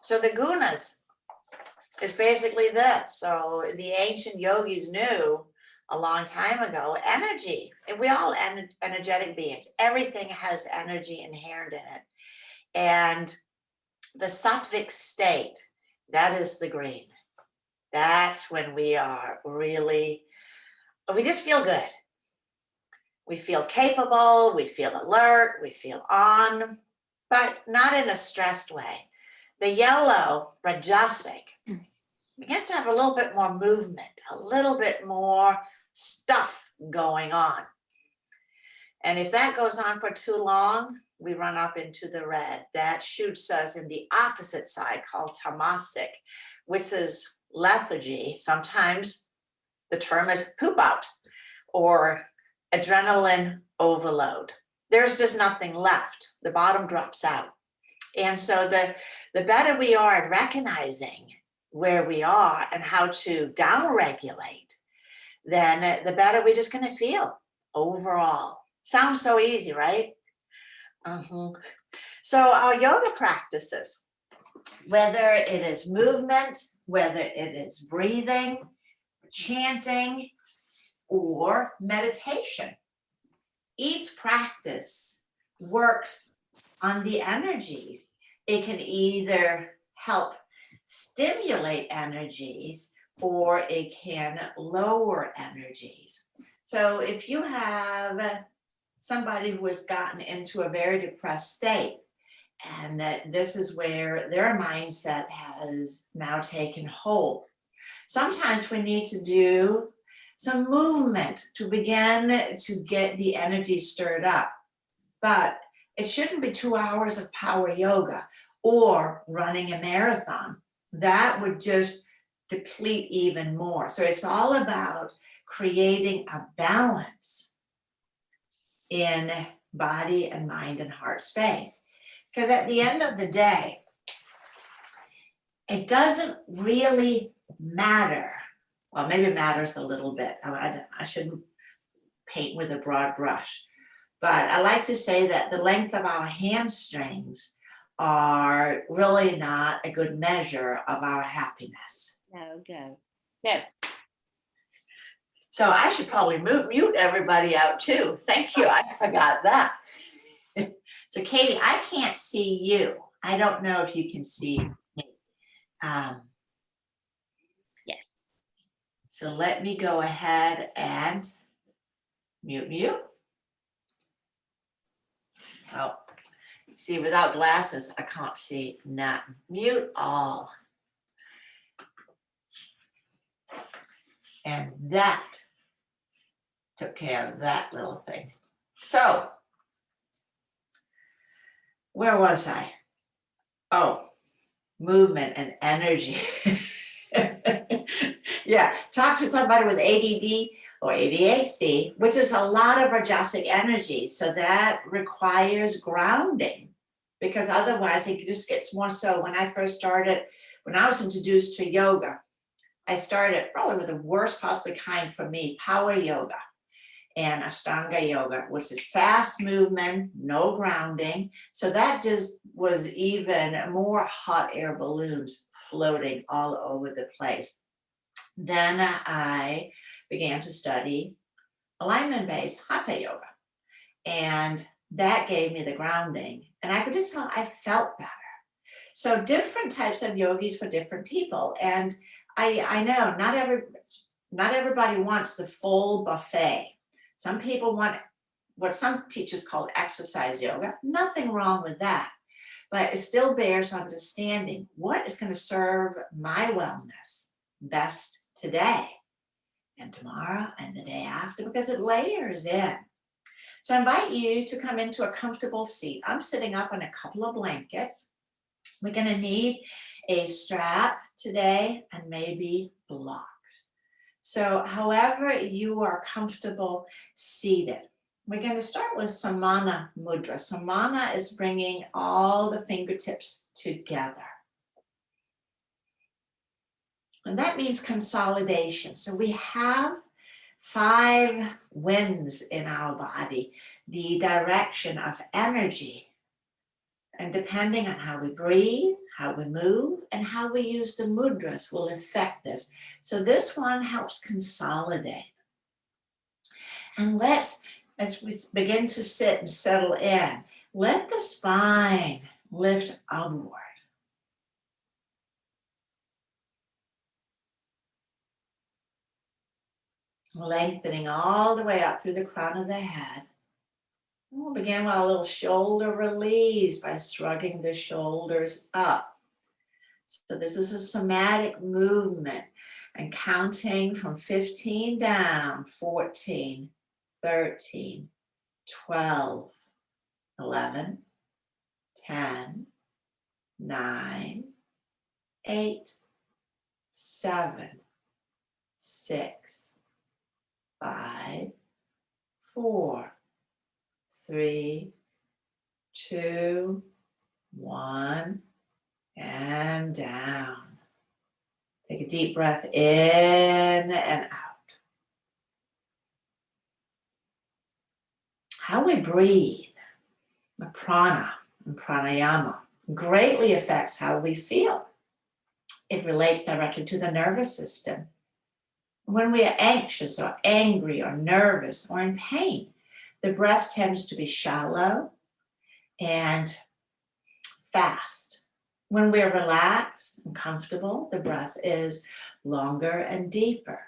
So the gunas is basically this. So the ancient yogis knew a long time ago, energy, and we all energetic beings. Everything has energy inherent in it. And the sattvic state, that is the green. That's when we are really, we just feel good. We feel capable, we feel alert, we feel on, but not in a stressed way. The yellow, rajasic, begins to have a little bit more movement, a little bit more stuff going on. And if that goes on for too long, we run up into the red. That shoots us in the opposite side called tamasic, which is lethargy. Sometimes the term is poop out or adrenaline overload. There's just nothing left. The bottom drops out. And so the better we are at recognizing where we are and how to downregulate, then the better we're just going to feel overall. Sounds so easy, right? So our yoga practices, whether it is movement, whether it is breathing, chanting, or meditation, each practice works on the energies. It can either help stimulate energies or it can lower energies. So if you have somebody who has gotten into a very depressed state, and this is where their mindset has now taken hold, sometimes we need to do some movement to begin to get the energy stirred up. But it shouldn't be 2 hours of power yoga or running a marathon. That would just deplete even more. So it's all about creating a balance in body and mind and heart space. Because at the end of the day, it doesn't really matter. Well, maybe it matters a little bit. I shouldn't paint with a broad brush. But I like to say that the length of our hamstrings are really not a good measure of our happiness. No. So I should probably mute everybody out too. Thank you. I forgot that. So Katie, I can't see you. I don't know if you can see me. Yes. So let me go ahead and mute you. Oh, see, without glasses, I can't see nothing. Mute all. And that took care of that little thing. So, where was I? Oh, movement and energy. Yeah, talk to somebody with ADD or ADHD, which is a lot of rajasic energy. So that requires grounding, because otherwise it just gets more so. When I first started, when I was introduced to yoga, I started probably with the worst possibly kind for me, power yoga and Ashtanga yoga, which is fast movement, no grounding. So that just was even more hot air balloons floating all over the place. Then I began to study alignment-based Hatha yoga. And that gave me the grounding. And I could just tell I felt better. So different types of yogis for different people. And I know not everybody wants the full buffet. Some people want what some teachers call exercise yoga. Nothing wrong with that. But it still bears understanding what is going to serve my wellness best today and tomorrow and the day after, because it layers in. So I invite you to come into a comfortable seat. I'm sitting up on a couple of blankets. We're going to need a strap today and maybe blocks. So however you are comfortable seated. We're going to start with Samana Mudra. Samana is bringing all the fingertips together. And that means consolidation. So we have 5 winds in our body, the direction of energy. And depending on how we breathe, how we move and how we use the mudras will affect this. So this one helps consolidate. And let's, as we begin to sit and settle in, let the spine lift upward. Lengthening all the way up through the crown of the head. We'll begin with a little shoulder release by shrugging the shoulders up. So this is a somatic movement and counting from 15 down, 14, 13, 12, 11, 10, 9, 8, 7, 6, 5, 4, 3, 2, 1, and down. Take a deep breath in and out. How we breathe, the prana and pranayama, greatly affects how we feel. It relates directly to the nervous system. When we are anxious or angry or nervous or in pain, the breath tends to be shallow and fast. When we're relaxed and comfortable, the breath is longer and deeper.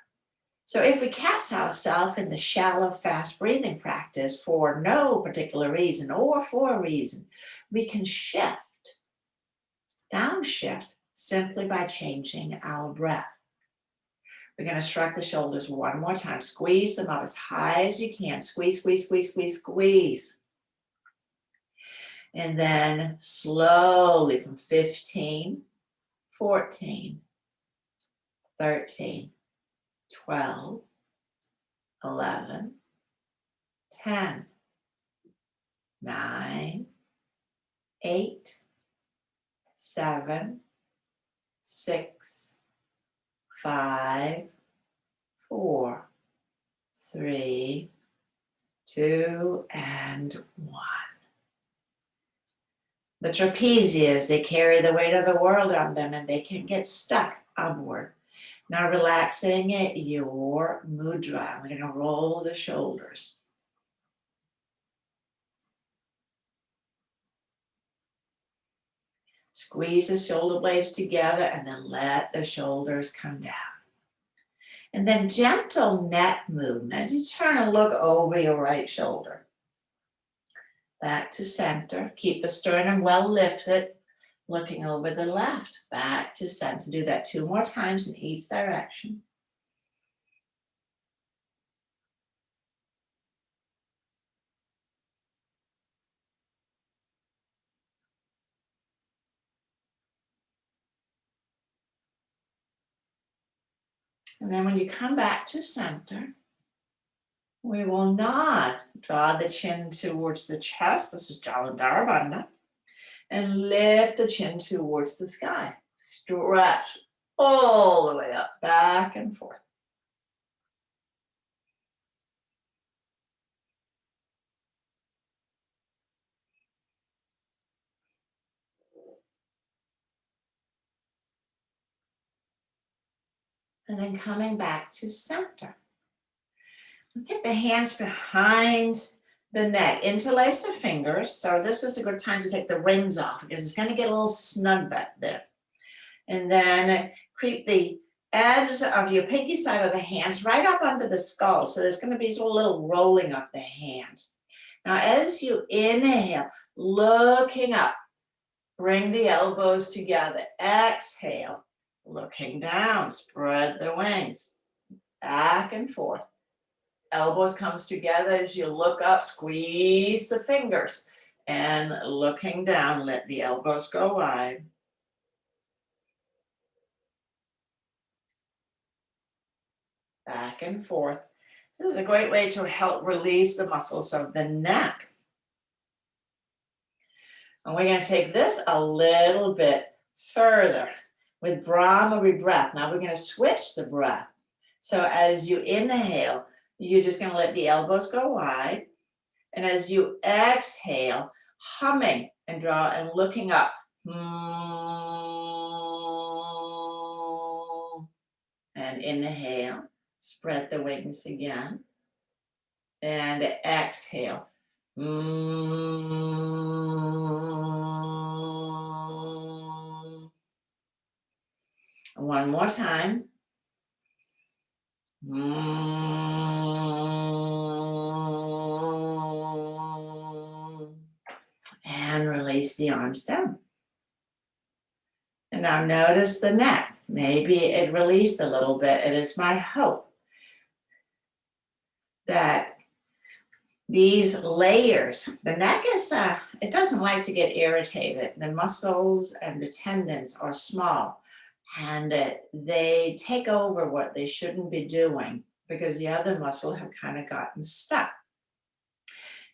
So if we catch ourselves in the shallow, fast breathing practice for no particular reason or for a reason, we can shift, downshift, simply by changing our breath. We're going to shrug the shoulders one more time. Squeeze them up as high as you can. Squeeze, squeeze, squeeze, squeeze, squeeze. And then slowly from 15, 14, 13, 12, 11, 10, 9, 8, 7, 6, 5, 4, 3, 2, and 1. The trapezius, they carry the weight of the world on them and they can get stuck upward. Now relaxing your mudra. We're going to roll the shoulders. Squeeze the shoulder blades together and then let the shoulders come down. And then gentle neck movement. You turn and look over your right shoulder. Back to center. Keep the sternum well lifted. Looking over the left. Back to center. Do that 2 more times in each direction. And then when you come back to center, we will not draw the chin towards the chest. This is Jalandhara Bandha. And lift the chin towards the sky. Stretch all the way up, back and forth. And then coming back to center. Take the hands behind the neck, interlace the fingers. So this is a good time to take the rings off because it's going to get a little snug back there. And then creep the edge of your pinky side of the hands right up under the skull. So there's going to be a little rolling of the hands. Now as you inhale, looking up, bring the elbows together. Exhale, looking down, spread the wings, back and forth. Elbows comes together as you look up, squeeze the fingers, and looking down, let the elbows go wide. Back and forth. This is a great way to help release the muscles of the neck. And we're going to take this a little bit further with Brahmari breath. Now we're going to switch the breath. So as you inhale, you're just going to let the elbows go wide. And as you exhale, humming and draw and looking up. then inhale, spread the wings again. And exhale. One more time. And release the arms down. And now notice the neck. Maybe it released a little bit. It is my hope that these layers, the neck is, it doesn't like to get irritated. The muscles and the tendons are small, and they take over what they shouldn't be doing because the other muscle have kind of gotten stuck.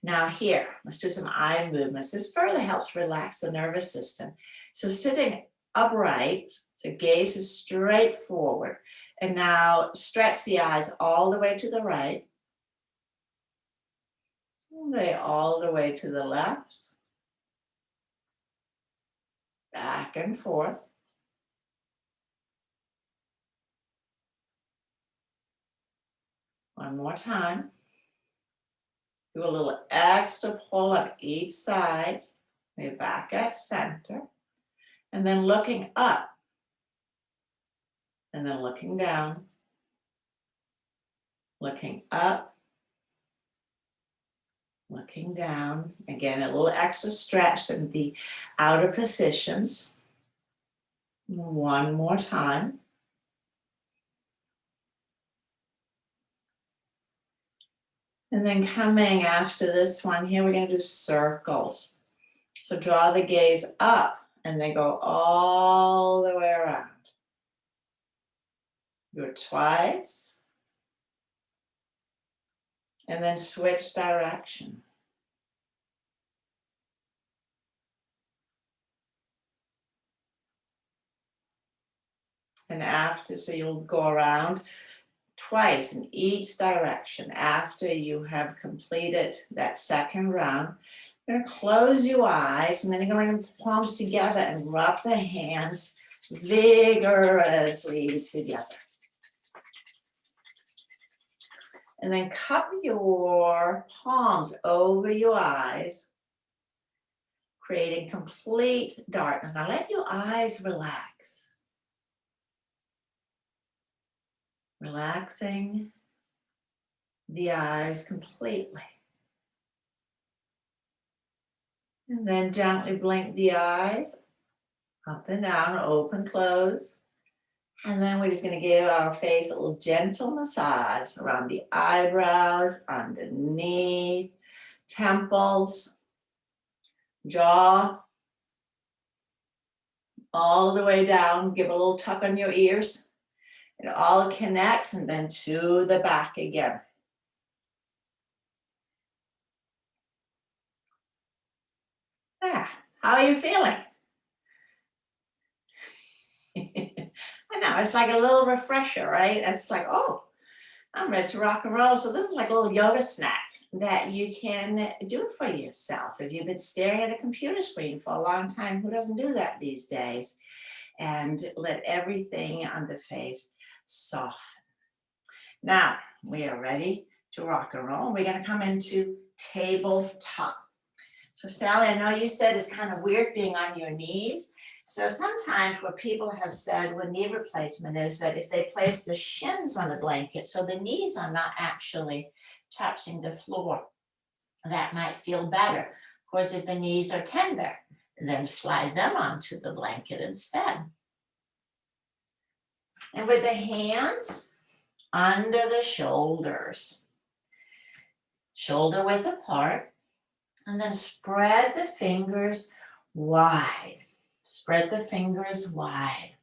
Now here, let's do some eye movements. This further helps relax the nervous system. So sitting upright, so gaze is straight forward. And now stretch the eyes all the way to the right. All the way to the left. Back and forth. One more time. Do a little extra pull on each side. Maybe back at center. And then looking up. And then looking down. Looking up. Looking down. Again, a little extra stretch in the outer positions. One more time. And then coming after this one here, we're going to do circles. So draw the gaze up and they go all the way around. Do it twice. And then switch direction. And after, so you'll go around twice in each direction. After you have completed that second round, you're going to close your eyes and then you're going to bring the palms together and rub the hands vigorously together. And then cup your palms over your eyes, creating complete darkness. Now let your eyes relax. Relaxing the eyes completely. And then gently blink the eyes, up and down, open, close. And then we're just going to give our face a little gentle massage around the eyebrows, underneath, temples, jaw, all the way down. Give a little tuck on your ears. It all connects and then to the back again. Yeah. How are you feeling? I know, it's like a little refresher, right? It's like, oh, I'm ready to rock and roll. So this is like a little yoga snack that you can do for yourself. If you've been staring at a computer screen for a long time, who doesn't do that these days? And let everything on the face soften. Now, we are ready to rock and roll. We're going to come into tabletop. So Sally, I know you said it's kind of weird being on your knees. So sometimes what people have said with knee replacement is that if they place the shins on the blanket, so the knees are not actually touching the floor, that might feel better. Of course, if the knees are tender, then slide them onto the blanket instead. And with the hands under the shoulders, shoulder width apart, and then spread the fingers wide. Spread the fingers wide.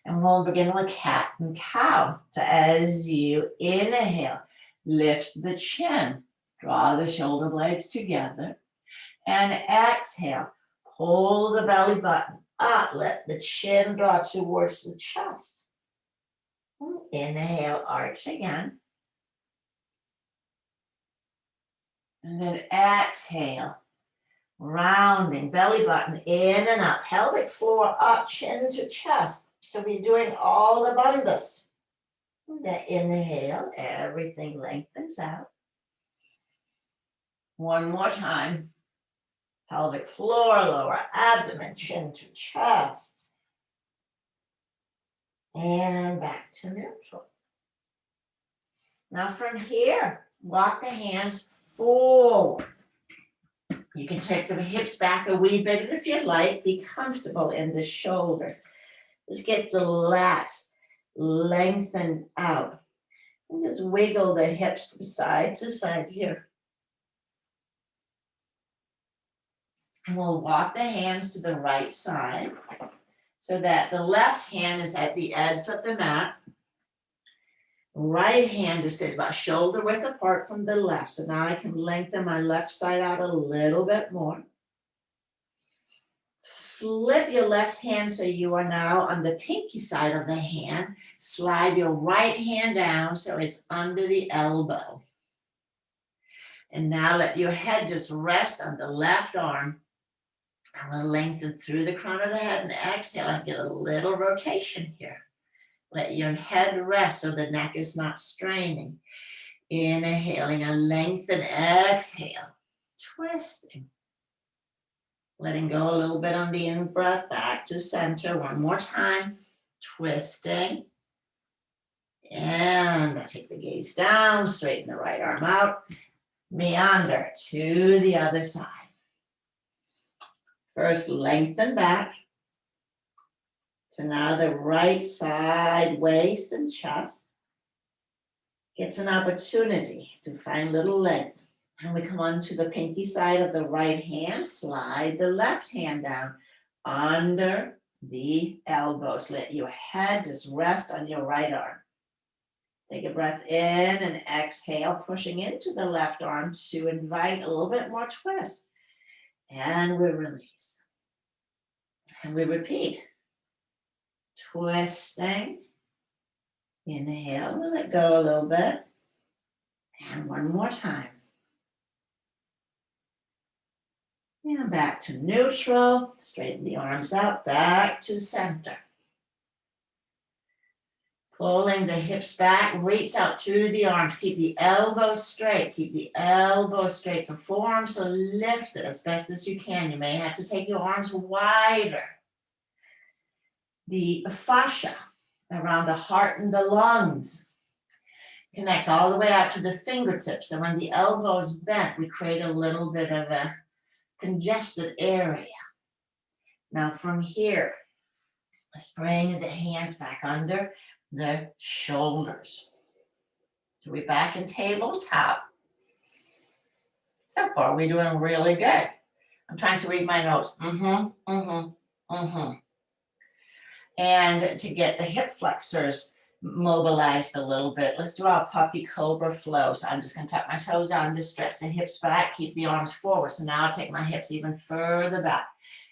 And we'll begin with cat and cow. So as you inhale, lift the chin, draw the shoulder blades together, and exhale, pull the belly button up, let the chin draw towards the chest. Inhale, arch again. And then exhale, rounding, belly button in and up, pelvic floor up, chin to chest. So we're doing all the bandhas. Then inhale, everything lengthens out. One more time. Pelvic floor, lower abdomen, chin to chest. And back to neutral. Now from here, walk the hands forward. You can take the hips back a wee bit if you'd like. Be comfortable in the shoulders. Just get the lats lengthened out. And just wiggle the hips from side to side here. And we'll walk the hands to the right side so that the left hand is at the edge of the mat. Right hand is about shoulder width apart from the left. So now I can lengthen my left side out a little bit more. Flip your left hand so you are now on the pinky side of the hand. Slide your right hand down so it's under the elbow. And now let your head just rest on the left arm. I'm going to lengthen through the crown of the head and exhale and get a little rotation here. Let your head rest so the neck is not straining. Inhaling and lengthen, exhale, twisting. Letting go a little bit on the in-breath, back to center. One more time, twisting. And I take the gaze down, straighten the right arm out. Meander to the other side. First, lengthen back. So now the right side, waist and chest gets an opportunity to find little length. And we come on to the pinky side of the right hand, slide the left hand down under the elbows. Let your head just rest on your right arm. Take a breath in and exhale, pushing into the left arm to invite a little bit more twist. And we release. And we repeat. Twisting. Inhale, we'll let go a little bit. And one more time. And back to neutral. Straighten the arms out, back to center. Pulling the hips back, reach out through the arms. Keep the elbows straight. Keep the elbows straight. So forearms are lifted as best as you can. You may have to take your arms wider. The fascia around the heart and the lungs connects all the way out to the fingertips. And when the elbow is bent, we create a little bit of a congested area. Now from here, let's bring the hands back under the shoulders. So we're back in tabletop. So far, we're doing really good. I'm trying to read my notes. And to get the hip flexors mobilized a little bit, let's do our puppy cobra flow. So I'm just going to tuck my toes under, stretch the hips back, keep the arms forward. So now I'll take my hips even further back.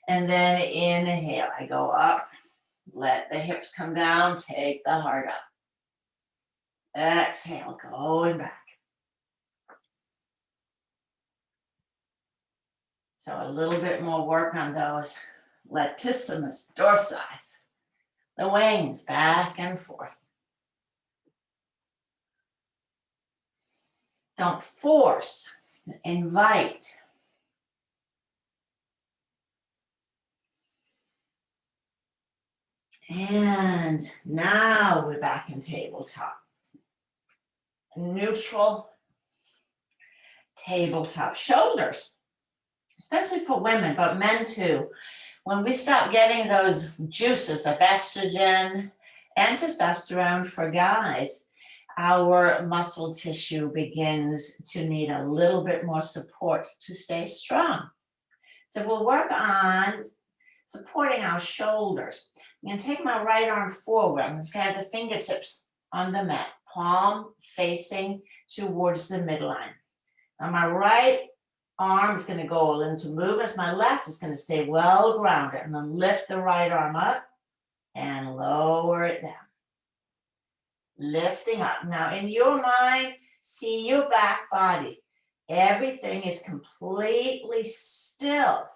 And then inhale, I go up, let the hips come down, take the heart up. Exhale, going back. So a little bit more work on those latissimus dorsi. The wings back and forth. Don't force, invite. And now we're back in tabletop. Neutral tabletop. Shoulders, especially for women, but men too. When we stop getting those juices of estrogen and testosterone for guys, our muscle tissue begins to need a little bit more support to stay strong. So we'll work on supporting our shoulders. I'm going to take my right arm forward. I'm just going to have the fingertips on the mat, palm facing towards the midline. Now my right arm is going to go into movement. My left is going to stay well grounded. I'm going to lift the right arm up and lower it down. Lifting up. Now in your mind, see your back body. Everything is completely still.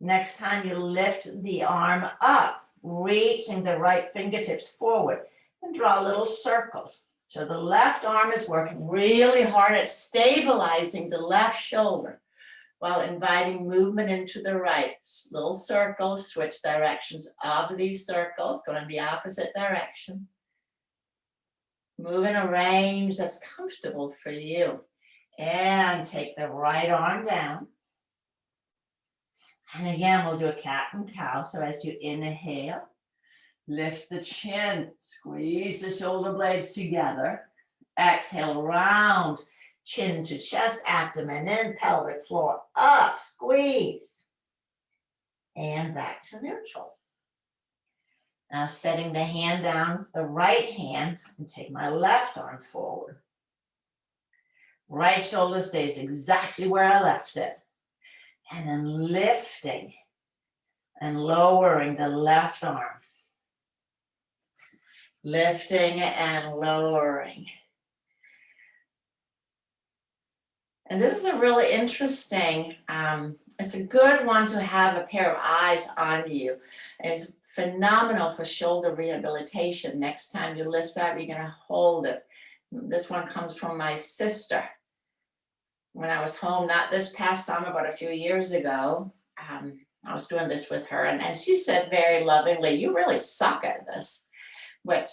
Next time you lift the arm up, reaching the right fingertips forward. And draw little circles. So the left arm is working really hard at stabilizing the left shoulder while inviting movement into the right. Little circles, switch directions of these circles, go in the opposite direction. Move in a range that's comfortable for you. And take the right arm down. And again, we'll do a cat and cow. So as you inhale, lift the chin, squeeze the shoulder blades together. Exhale, round, chin to chest, abdomen in, pelvic floor up, squeeze. And back to neutral. Now setting the hand down, the right hand, and take my left arm forward. Right shoulder stays exactly where I left it. And then lifting and lowering the left arm. Lifting and lowering. And this is a really interesting, it's a good one to have a pair of eyes on you. It's phenomenal for shoulder rehabilitation. Next time you lift up, you're gonna hold it. This one comes from my sister. When I was home, not this past summer, but a few years ago, I was doing this with her, and she said very lovingly, "You really suck at this," which,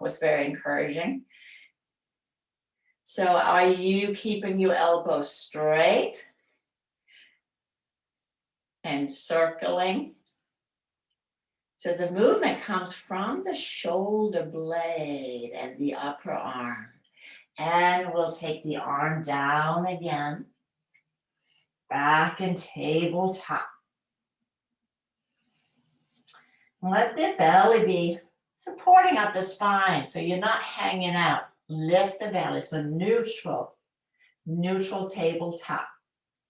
was very encouraging. So are you keeping your elbows straight and circling? So the movement comes from the shoulder blade and the upper arm. And we'll take the arm down again, back and tabletop. Let the belly be supporting up the spine so you're not hanging out. Lift the belly, so neutral tabletop.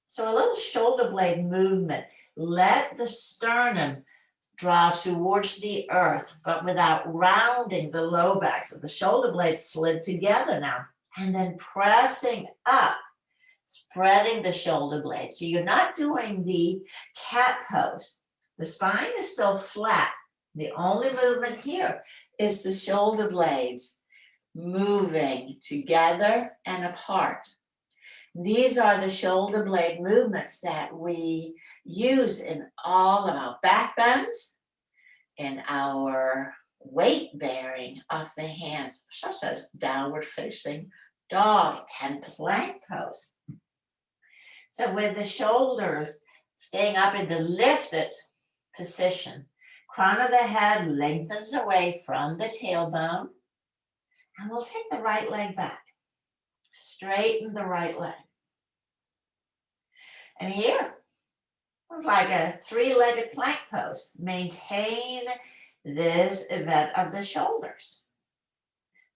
So a little shoulder blade movement. Let the sternum draw towards the earth, but without rounding the low back. So the shoulder blades slid together now. And then pressing up, spreading the shoulder blades. So you're not doing the cat pose. The spine is still flat. The only movement here is the shoulder blades moving together and apart. These are the shoulder blade movements that we use in all of our back bends, in our weight bearing of the hands, such as downward facing dog and plank pose. So with the shoulders staying up in the lifted position, crown of the head lengthens away from the tailbone, and we'll take the right leg back. Straighten the right leg. And here, like a three-legged plank pose, maintain this event of the shoulders.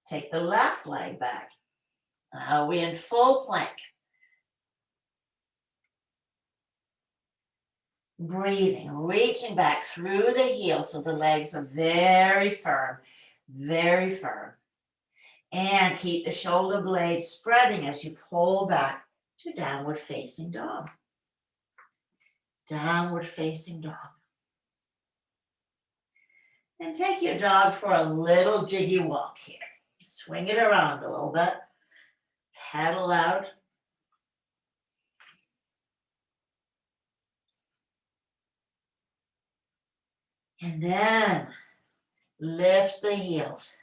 Take the left leg back. Now we're in full plank. Breathing, reaching back through the heels so the legs are very firm, very firm. And keep the shoulder blades spreading as you pull back to downward facing dog. Downward facing dog. And take your dog for a little jiggy walk here. Swing it around a little bit. Paddle out. And then lift the heels.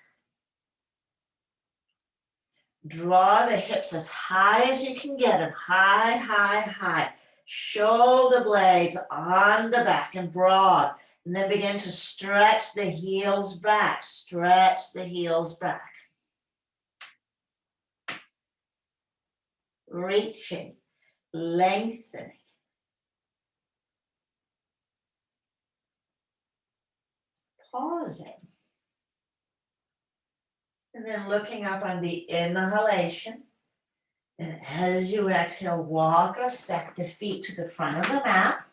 Draw the hips as high as you can get them. High, high, high. Shoulder blades on the back and broad. And then begin to stretch the heels back. Stretch the heels back. Reaching, lengthening. Pausing. And then looking up on the inhalation. And as you exhale, walk or step the feet to the front of the mat.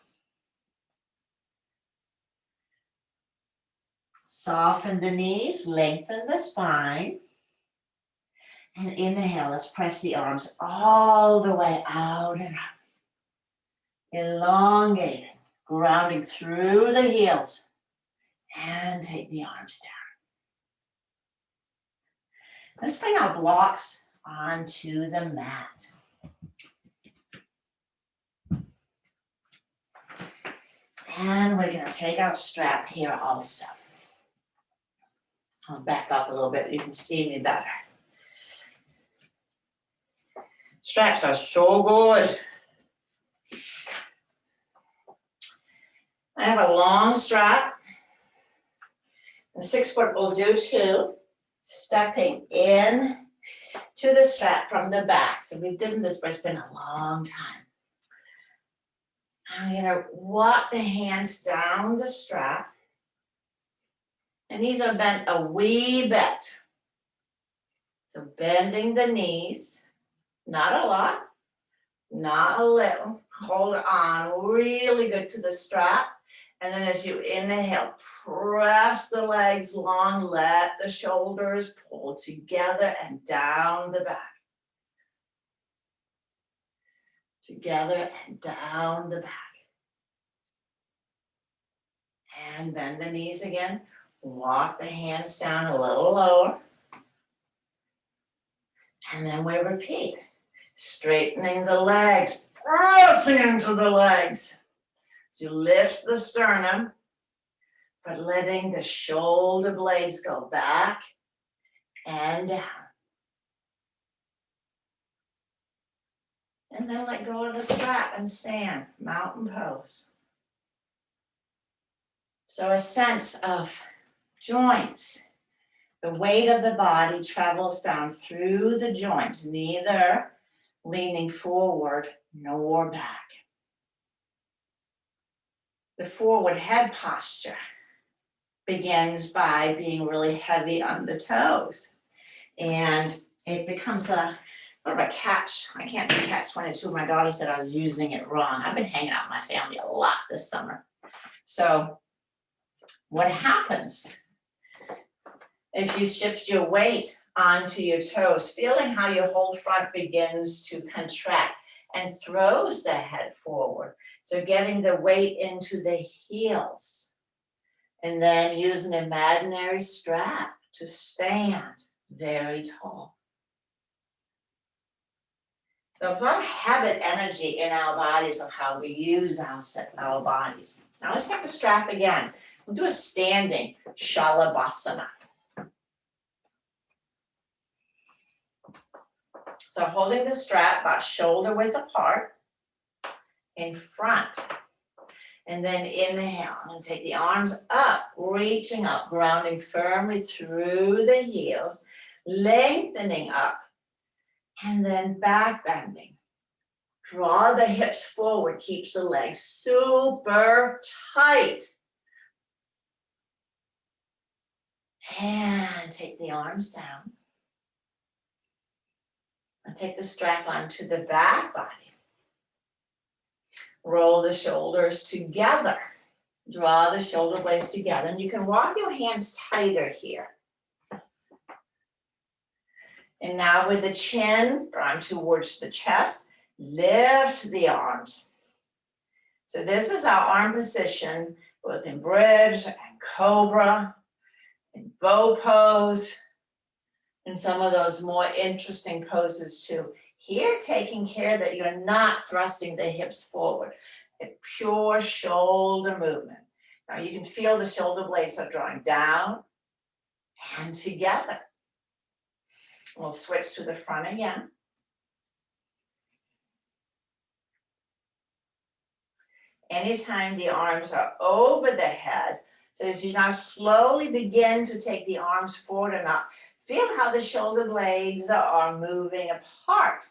Soften the knees, lengthen the spine. And inhale, let's press the arms all the way out and up. Elongating, grounding through the heels. And take the arms down. Let's bring our blocks onto the mat. And we're going to take our strap here also. I'll back up a little bit, you can see me better. Straps are so good. I have a long strap. The 6 foot will do too. Stepping in to the strap from the back. So we've done this, but it's been a long time. I'm gonna walk the hands down the strap. And knees are bent a wee bit. So bending the knees, not a lot, not a little. Hold on really good to the strap. And then as you inhale, press the legs long, let the shoulders pull together and down the back. Together and down the back. And bend the knees again. Walk the hands down a little lower. And then we repeat. Straightening the legs, pressing into the legs. You lift the sternum, but letting the shoulder blades go back and down. And then let go of the strap and stand, mountain pose. So a sense of joints. The weight of the body travels down through the joints, neither leaning forward nor back. The forward head posture begins by being really heavy on the toes. And it becomes a sort of a catch. I can't say catch 22. My daughter said I was using it wrong. I've been hanging out with my family a lot this summer. So what happens if you shift your weight onto your toes, feeling how your whole front begins to contract and throws the head forward. So getting the weight into the heels, and then use an imaginary strap to stand very tall. There's a lot of habit energy in our bodies of how we use our bodies. Now let's take the strap again. We'll do a standing Shalabhasana. So holding the strap about shoulder width apart in front. And then inhale and take the arms up, reaching up, grounding firmly through the heels, lengthening up, and then back bending. Draw the hips forward, keeps the legs super tight. And take the arms down. And take the strap onto the back body. Roll the shoulders together. Draw the shoulder blades together. And you can walk your hands tighter here. And now with the chin drawn towards the chest, lift the arms. So this is our arm position, both in bridge and cobra, in bow pose, and some of those more interesting poses too. Here, taking care that you're not thrusting the hips forward. A pure shoulder movement. Now you can feel the shoulder blades are drawing down and together. We'll switch to the front again. Anytime the arms are over the head, so as you now slowly begin to take the arms forward and up, feel how the shoulder blades are moving apart.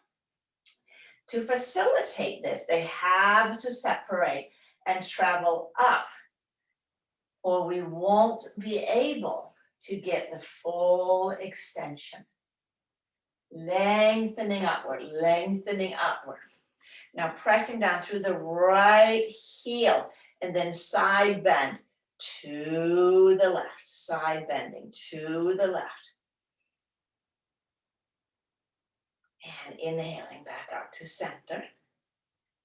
To facilitate this, they have to separate and travel up, or we won't be able to get the full extension. Lengthening upward, lengthening upward. Now pressing down through the right heel and then side bend to the left, side bending to the left. And inhaling back up to center.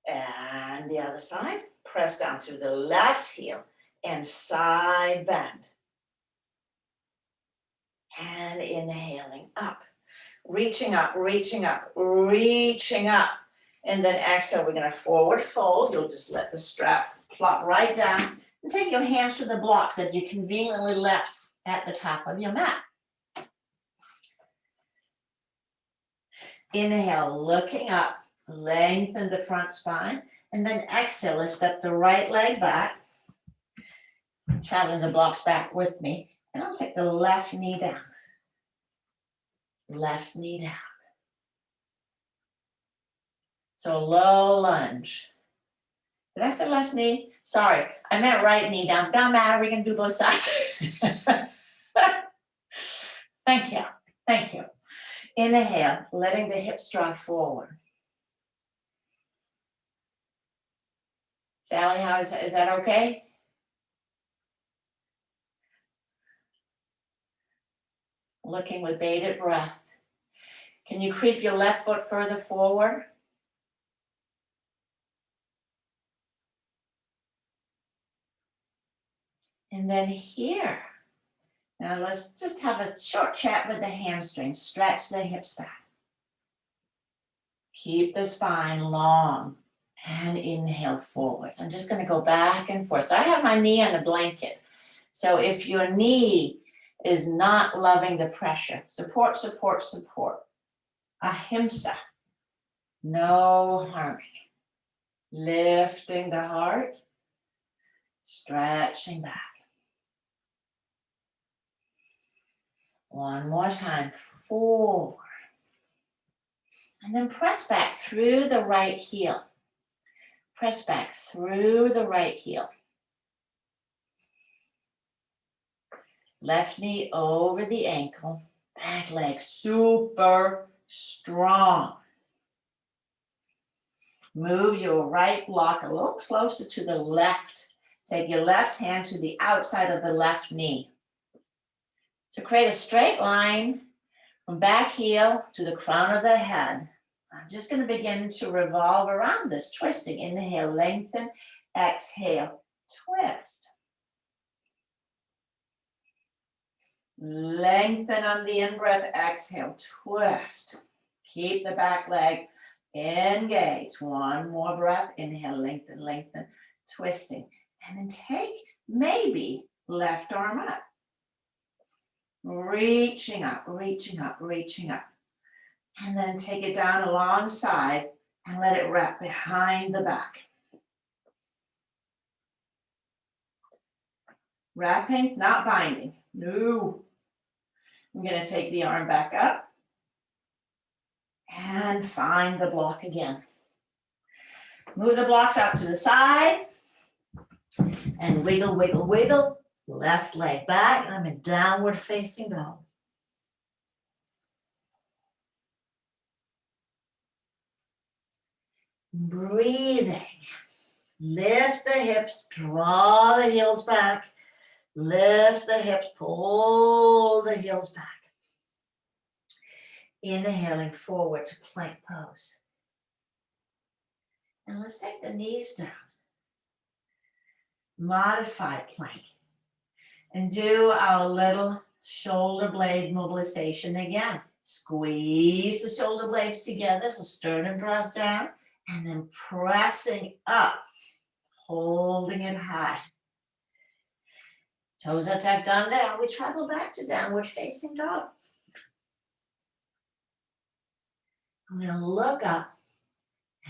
And the other side, press down through the left heel and side bend. And inhaling up. reaching up, reaching up, reaching up. And then exhale, we're gonna forward fold. You'll just let the strap plop right down and take your hands to the blocks that you conveniently left at the top of your mat. Inhale, looking up, lengthen the front spine, and then exhale, let's step the right leg back, traveling the blocks back with me, and I'll take the left knee down. Left knee down. So low lunge. Did I say left knee? Sorry, I meant right knee down. Don't matter, we can do both sides. Thank you, thank you. Inhale, letting the hips draw forward. Sally, how is that okay? Looking with bated breath. Can you creep your left foot further forward? And then here. Now let's just have a short chat with the hamstrings. Stretch the hips back. Keep the spine long and inhale forwards. I'm just going to go back and forth. So I have my knee on a blanket. So if your knee is not loving the pressure, support, support, support. Ahimsa. No harming. Lifting the heart. Stretching back. One more time, forward. And then press back through the right heel. Press back through the right heel. Left knee over the ankle. Back leg super strong. Move your right block a little closer to the left. Take your left hand to the outside of the left knee. So create a straight line from back heel to the crown of the head. I'm just going to begin to revolve around this, twisting. Inhale, lengthen. Exhale, twist. Lengthen on the in-breath. Exhale, twist. Keep the back leg engaged. One more breath. Inhale, lengthen, lengthen, twisting. And then take maybe left arm up. Reaching up, reaching up, reaching up. And then take it down alongside and let it wrap behind the back. Wrapping, not binding. No. I'm going to take the arm back up and find the block again. Move the blocks out to the side and wiggle, wiggle, wiggle. Left leg back. I'm in downward facing dog. Breathing. Lift the hips, draw the heels back. Lift the hips, pull the heels back. Inhaling forward to plank pose. And let's take the knees down. Modified plank. And do our little shoulder blade mobilization again. Squeeze the shoulder blades together so sternum draws down. And then pressing up, holding it high. Toes are tucked on down. We travel back to downward facing dog. I'm going to look up.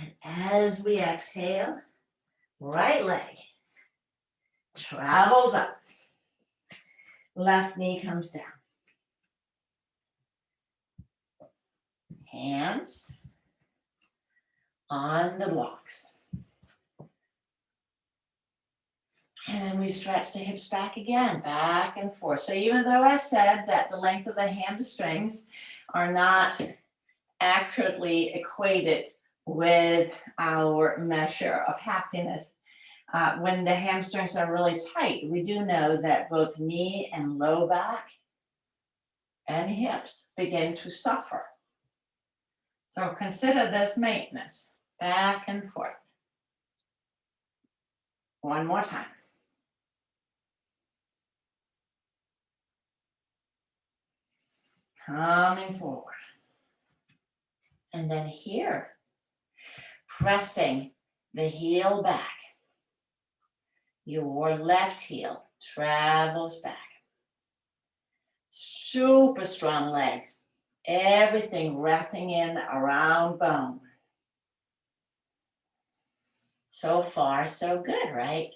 And as we exhale, right leg travels up. Left knee comes down. Hands on the blocks. And then we stretch the hips back again, back and forth. So even though I said that the length of the hamstrings are not accurately equated with our measure of happiness, when the hamstrings are really tight, we do know that both knee and low back and hips begin to suffer. So consider this maintenance, back and forth. One more time. Coming forward. And then here, pressing the heel back. Your left heel travels back. Super strong legs. Everything wrapping in around bone. So far, so good, right?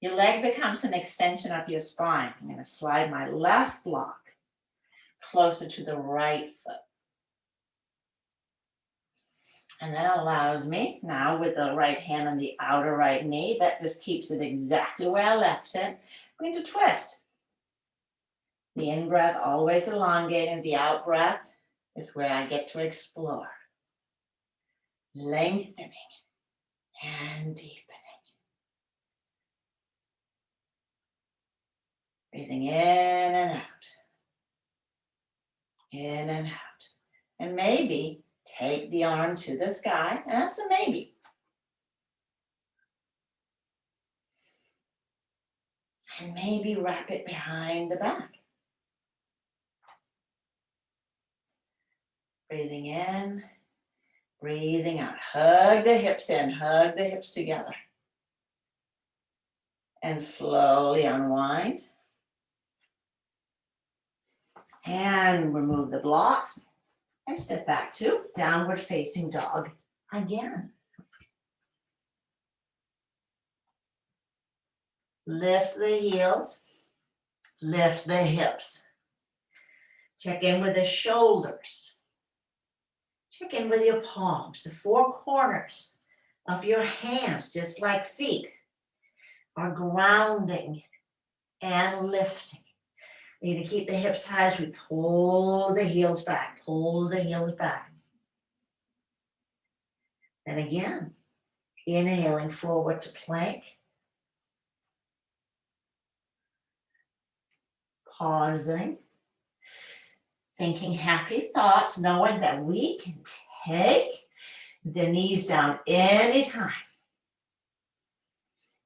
Your leg becomes an extension of your spine. I'm going to slide my left block closer to the right foot. And that allows me, now with the right hand on the outer right knee, that just keeps it exactly where I left it. I'm going to twist. The in-breath always elongating, the out-breath is where I get to explore. Lengthening and deepening. Breathing in and out. In and out. And maybe take the arm to the sky. That's a maybe. And maybe wrap it behind the back. Breathing in, breathing out. Hug the hips in, hug the hips together. And slowly unwind. And remove the blocks. And step back to downward facing dog again. Lift the heels, lift the hips. Check in with the shoulders. Check in with your palms, the four corners of your hands, just like feet, are grounding and lifting. You're going to keep the hips high as we pull the heels back, pull the heels back. And again, inhaling forward to plank. Pausing. Thinking happy thoughts, knowing that we can take the knees down anytime.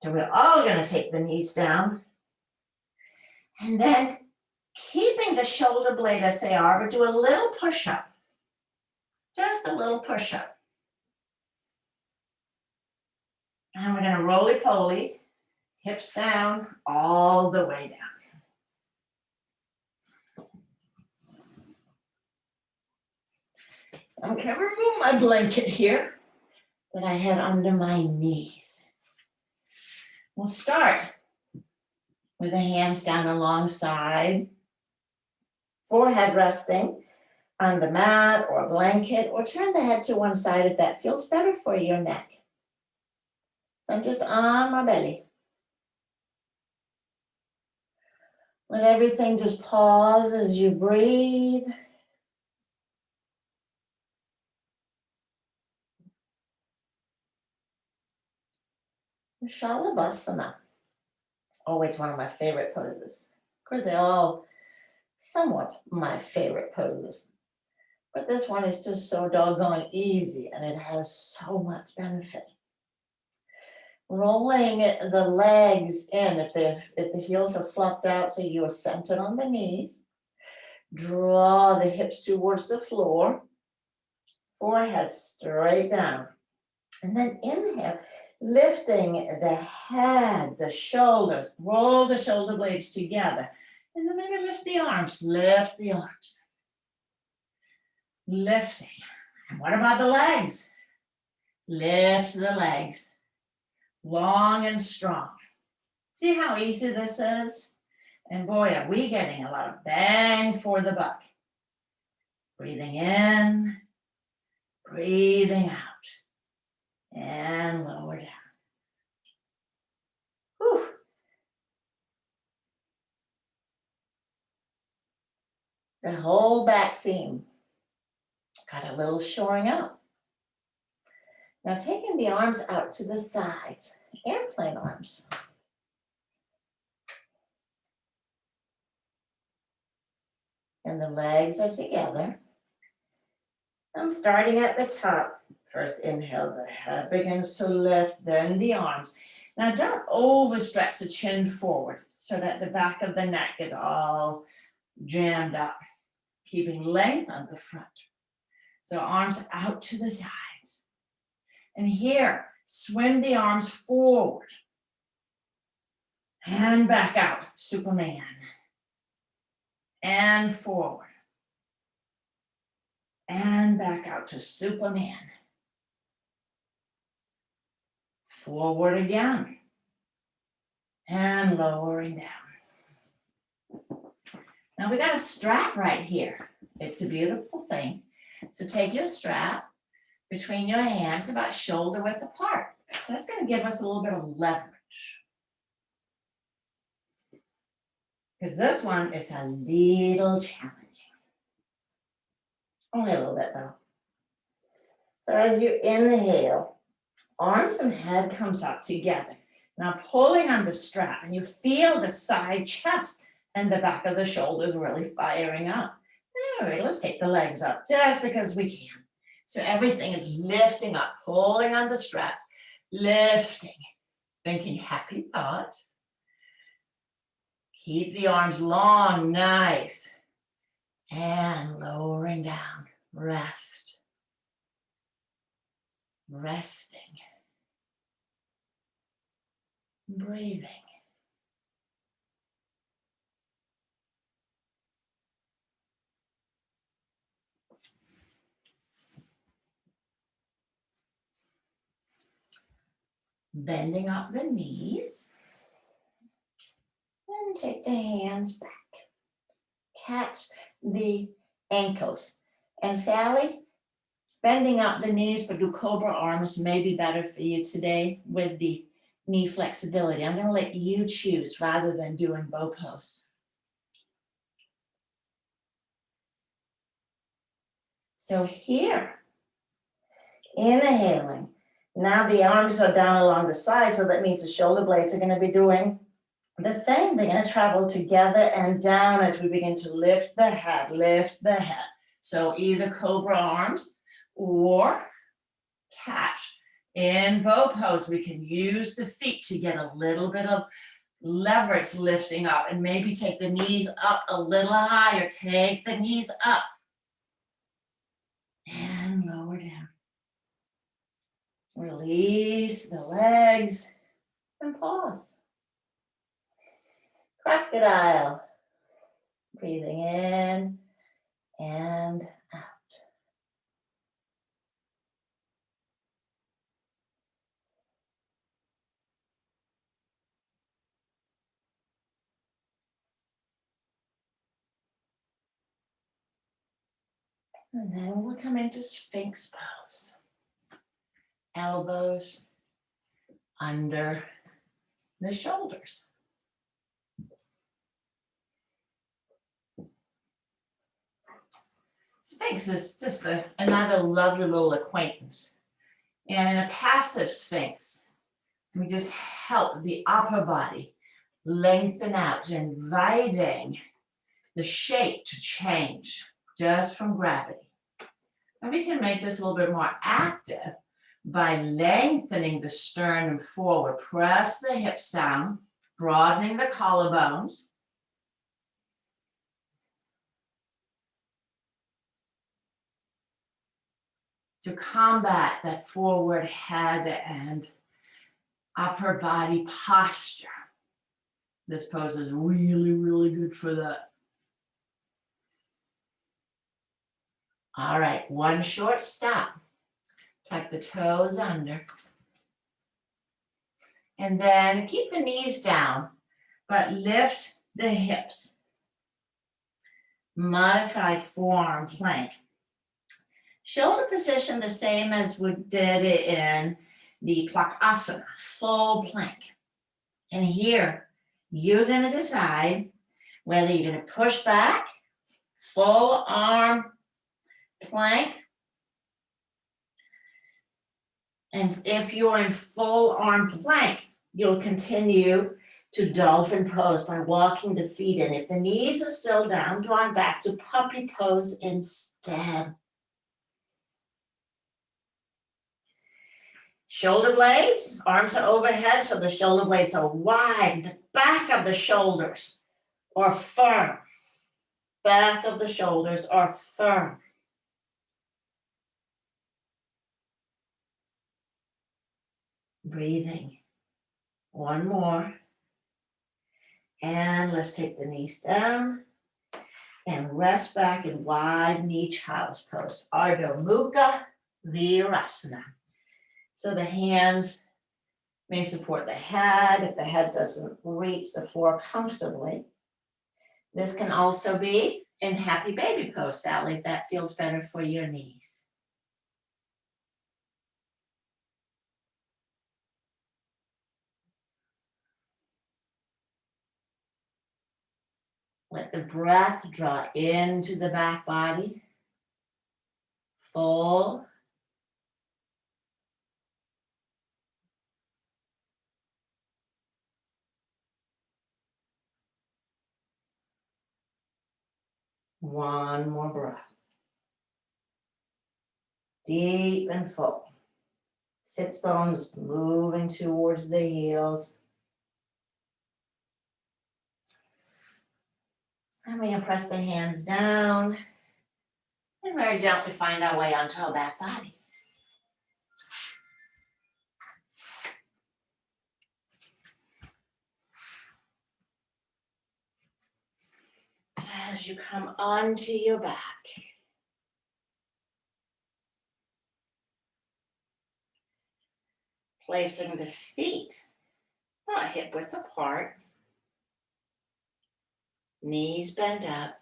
So we're all going to take the knees down. And then keeping the shoulder blade as they are, but do a little push-up. Just a little push-up. And we're going to roly-poly, hips down, all the way down. I'm going to remove my blanket here that I had under my knees. We'll start with the hands down alongside, forehead resting on the mat or a blanket, or turn the head to one side if that feels better for your neck. So I'm just on my belly. Let everything just pause as you breathe. Shalabhasana. Always one of my favorite poses. Of course, they're all somewhat my favorite poses. But this one is just so doggone easy and it has so much benefit. Rolling the legs in, if the heels are flopped out so you're centered on the knees. Draw the hips towards the floor. Forehead straight down. And then inhale. Lifting the head, the shoulders, roll the shoulder blades together. And then maybe lift the arms, lift the arms. Lifting. And what about the legs? Lift the legs. Long and strong. See how easy this is? And boy, are we getting a lot of bang for the buck. Breathing in, breathing out. And lower down. Whew. The whole back seam got a little shoring up. Now taking the arms out to the sides, airplane arms. And the legs are together. I'm starting at the top. First inhale, the head begins to lift, then the arms. Now don't overstretch the chin forward so that the back of the neck gets all jammed up, keeping length on the front. So arms out to the sides. And here, swim the arms forward. And back out, Superman. And forward. And back out to Superman. Forward again. And lowering down. Now we got a strap right here. It's a beautiful thing. So take your strap between your hands about shoulder width apart. So that's going to give us a little bit of leverage. Because this one is a little challenging. Only a little bit though. So as you inhale, arms and head comes up together. Now pulling on the strap, and you feel the side chest and the back of the shoulders really firing up. All right, let's take the legs up just because we can. So everything is lifting up, pulling on the strap, lifting, thinking happy thoughts. Keep the arms long, nice. And lowering down, rest. Resting. Breathing. Bending up the knees. And take the hands back. Catch the ankles. And Sally, bending up the knees but do cobra arms may be better for you today with the knee flexibility. I'm going to let you choose rather than doing bow pose. So here, inhaling. Now the arms are down along the side, so that means the shoulder blades are going to be doing the same. They're going to travel together and down as we begin to lift the head, lift the head. So either cobra arms or catch. In bow pose, we can use the feet to get a little bit of leverage lifting up, and maybe take the knees up a little higher. Take the knees up and lower down. Release the legs and pause. Crocodile. Breathing in and out. And then we'll come into Sphinx pose. Elbows under the shoulders. Sphinx is just another lovely little acquaintance. And in a passive Sphinx, we just help the upper body lengthen out, inviting the shape to change just from gravity. And we can make this a little bit more active by lengthening the sternum forward. Press the hips down, broadening the collarbones. To combat that forward head and upper body posture. This pose is really, really good for that. All right, one short stop. Tuck the toes under. And then keep the knees down, but lift the hips. Modified forearm plank. Shoulder position the same as we did it in the Plakasana, full plank. And here, you're going to decide whether you're going to push back, full arm plank. And if you're in full arm plank, you'll continue to dolphin pose by walking the feet in. If the knees are still down, drawn back to puppy pose instead. Shoulder blades, arms are overhead, so the shoulder blades are wide. The back of the shoulders are firm. Back of the shoulders are firm. Breathing. One more. And let's take the knees down and rest back in wide knee child's pose, Ardha Mukha Virasana. So the hands may support the head if the head doesn't reach the floor comfortably. This can also be in happy baby pose, Sally, if that feels better for your knees. Let the breath draw into the back body. Full. One more breath. Deep and full. Sits bones moving towards the heels. And we can press the hands down and very gently find our way onto our back body. So as you come onto your back, placing the feet about hip width apart, knees bend up.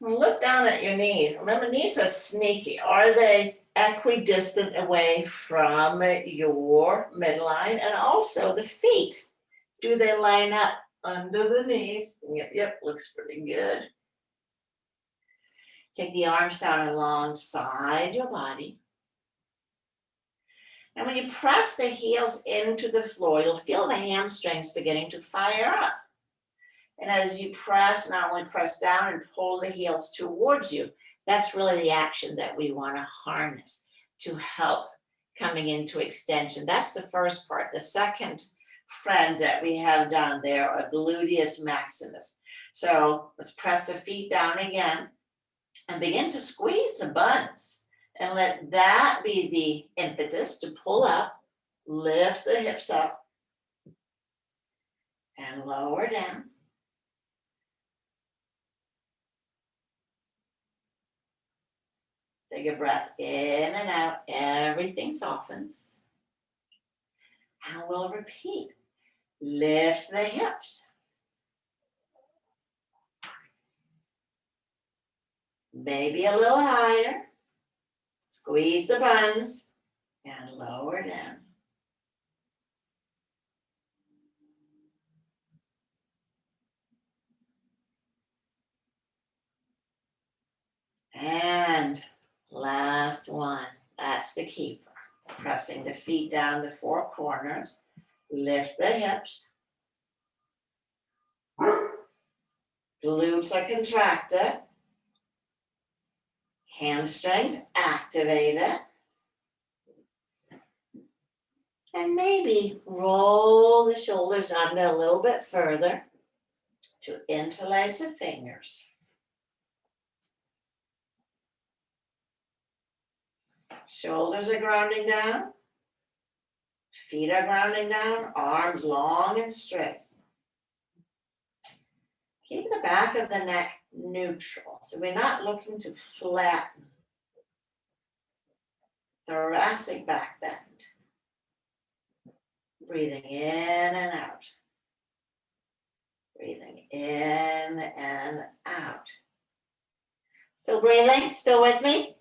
And look down at your knees. Remember, knees are sneaky. Are they equidistant away from your midline? And also the feet. Do they line up under the knees? Yep, looks pretty good. Take the arms down alongside your body. And when you press the heels into the floor, you'll feel the hamstrings beginning to fire up. And as you press, not only press down and pull the heels towards you, that's really the action that we want to harness to help coming into extension. That's the first part. The second friend that we have down there, a gluteus maximus. So let's press the feet down again and begin to squeeze the buns. And let that be the impetus to pull up, lift the hips up, and lower down. Take a breath in and out. Everything softens. And we'll repeat. Lift the hips. Maybe a little higher. Squeeze the buns and lower down. And last one. That's the keeper. Pressing the feet down the four corners. Lift the hips. Glutes are contracted. Hamstrings activated. And maybe roll the shoulders under a little bit further to interlace the fingers. Shoulders are grounding down. Feet are grounding down. Arms long and straight. Keep the back of the neck neutral. So we're not looking to flatten. Thoracic back bend. Breathing in and out. Breathing in and out. Still breathing? Still with me?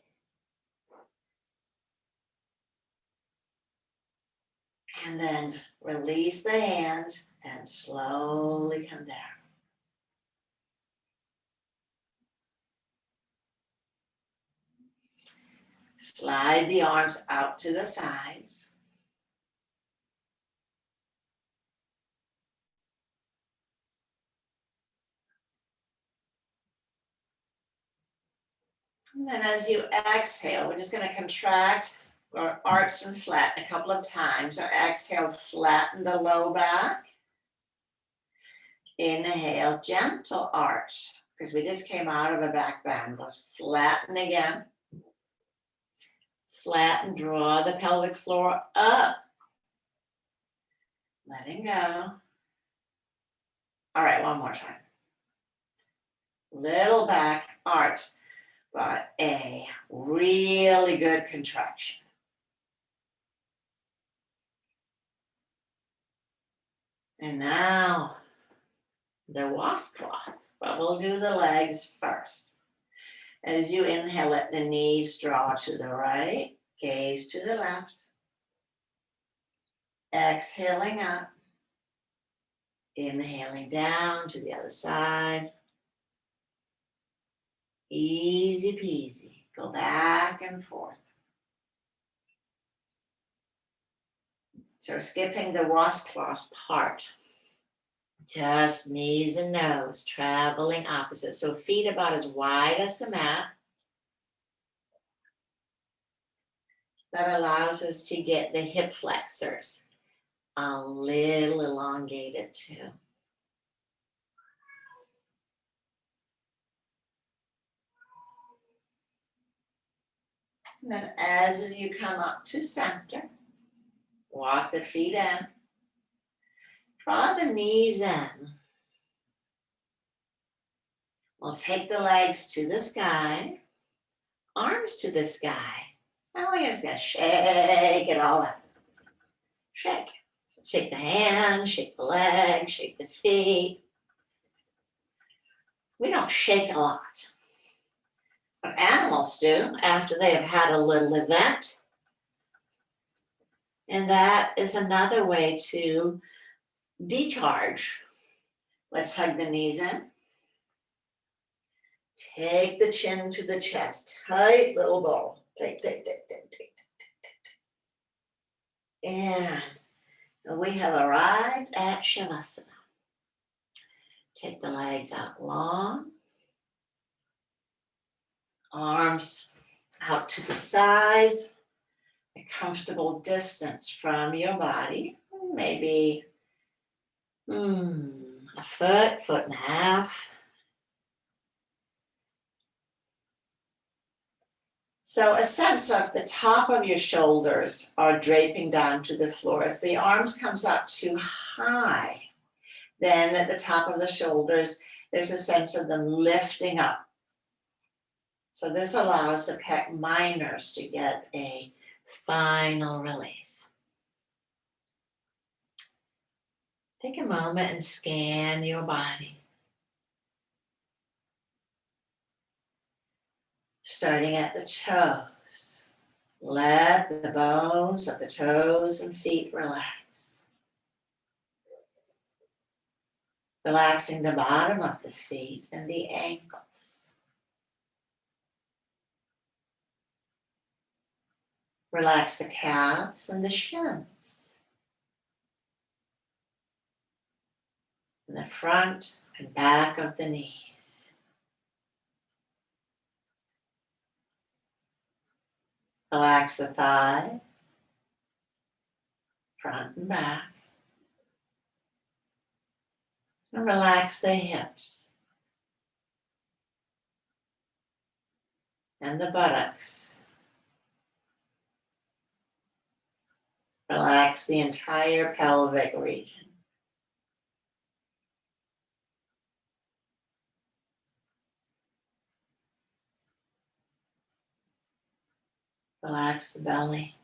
And then release the hands and slowly come down. Slide the arms out to the sides. And then as you exhale, we're just going to contract or arch and flatten a couple of times. So exhale, flatten the low back. Inhale, gentle arch. because we just came out of a back bend. Let's flatten again. Flatten, draw the pelvic floor up. Letting go. All right, one more time. Little back arch, but a really good contraction. And now the washcloth, but we'll do the legs first. As you inhale, let the knees draw to the right, gaze to the left. Exhaling up, inhaling down to the other side. Easy peasy, go back and forth. So skipping the washcloth part. Just knees and nose, traveling opposite. So feet about as wide as the mat. That allows us to get the hip flexors a little elongated too. And then as you come up to center, walk the feet in. Draw the knees in. We'll take the legs to the sky, arms to the sky. Now we're just gonna shake it all up. Shake. Shake the hands, shake the legs, shake the feet. We don't shake a lot. But animals do after they have had a little event. And that is another way to decharge. Let's hug the knees in. Take the chin to the chest. Tight little bowl. Take. And we have arrived at Shavasana. Take the legs out long. Arms out to the sides. A comfortable distance from your body. Maybe a foot and a half. So a sense of the top of your shoulders are draping down to the floor. If the arms comes up too high, then at the top of the shoulders, there's a sense of them lifting up. So this allows the pec minors to get a final release. Take a moment and scan your body. Starting at the toes, let the bones of the toes and feet relax. Relaxing the bottom of the feet and the ankles. Relax the calves and the shins. And the front and back of the knees. Relax the thighs, front and back. And relax the hips and the buttocks. Relax the entire pelvic region. Relax the belly.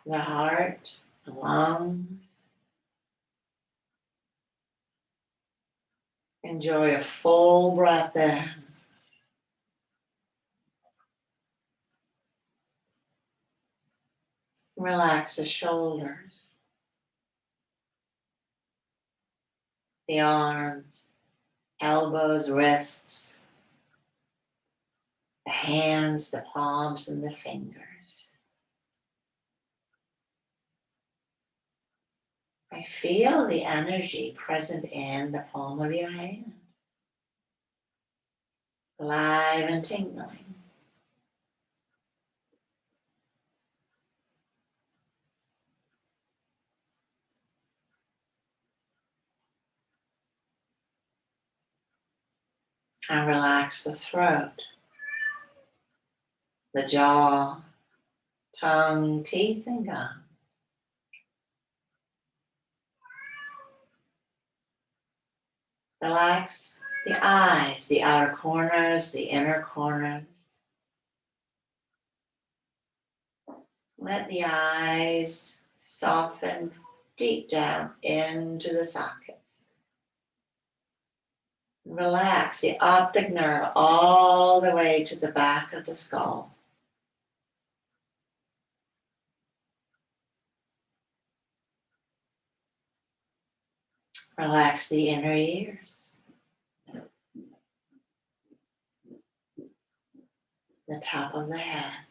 The heart, the lungs. Enjoy a full breath in. Relax the shoulders, the arms, elbows, wrists, the hands, the palms, and the fingers. I feel the energy present in the palm of your hand, alive and tingling. And relax the throat, the jaw, tongue, teeth, and gum. Relax the eyes, the outer corners, the inner corners. Let the eyes soften deep down into the sockets. Relax the optic nerve all the way to the back of the skull. Relax the inner ears, the top of the head.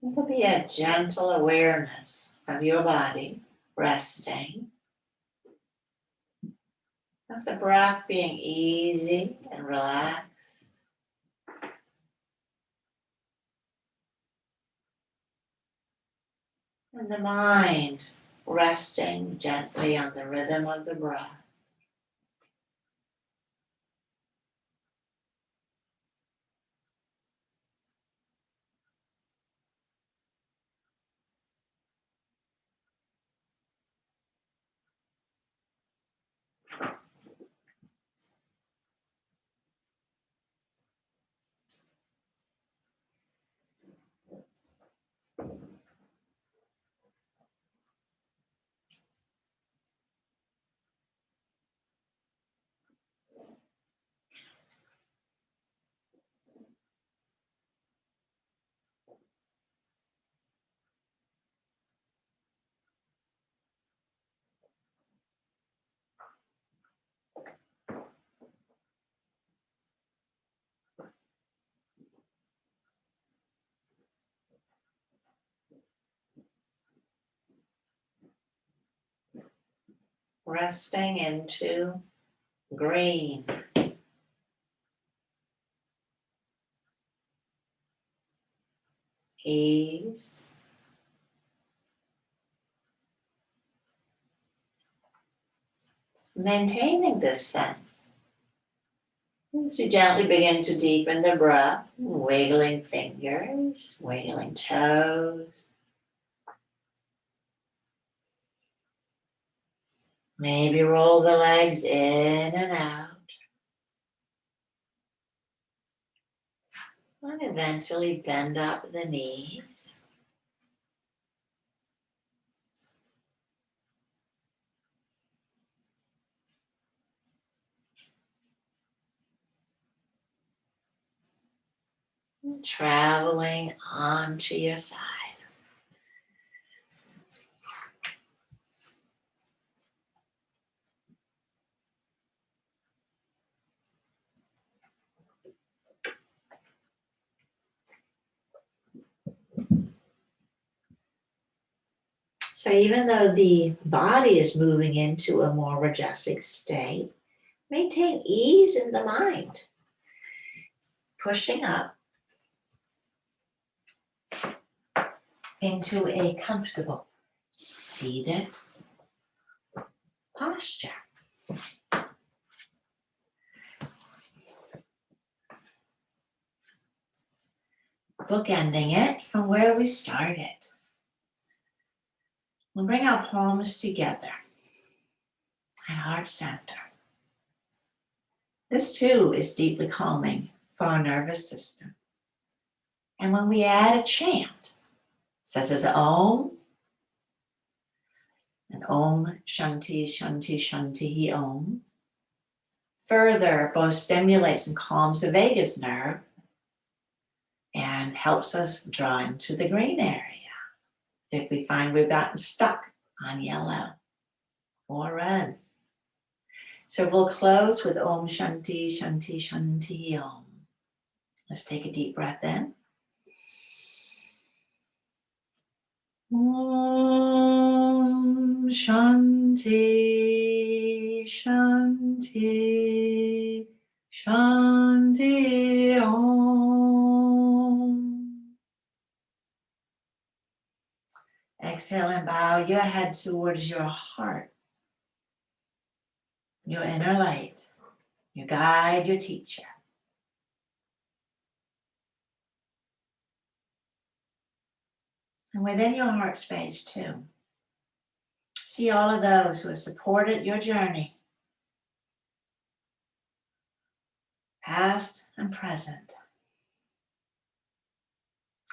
It will be a gentle awareness of your body resting. With the breath being easy and relaxed. And the mind resting gently on the rhythm of the breath. Resting into green. Ease. Maintaining this sense. As you gently begin to deepen the breath, wiggling fingers, wiggling toes. Maybe roll the legs in and out. And eventually bend up the knees. And traveling onto your side. So even though the body is moving into a more rajasic state, maintain ease in the mind. Pushing up into a comfortable seated posture. Bookending it from where we started. We'll bring our palms together at heart center. This too is deeply calming for our nervous system. And when we add a chant, such as Om, and Om Shanti Shanti Shanti Om, further both stimulates and calms the vagus nerve and helps us draw into the green area if we find we've gotten stuck on yellow or red. So we'll close with Om Shanti Shanti Shanti Om. Let's take a deep breath in. Om Shanti Shanti Shanti Om. Exhale and bow your head towards your heart, your inner light, your guide, your teacher. And within your heart space too, see all of those who have supported your journey, past and present,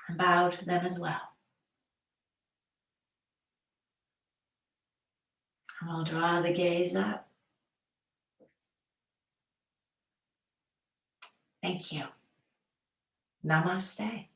and bow to them as well. And we'll draw the gaze up. Thank you. Namaste.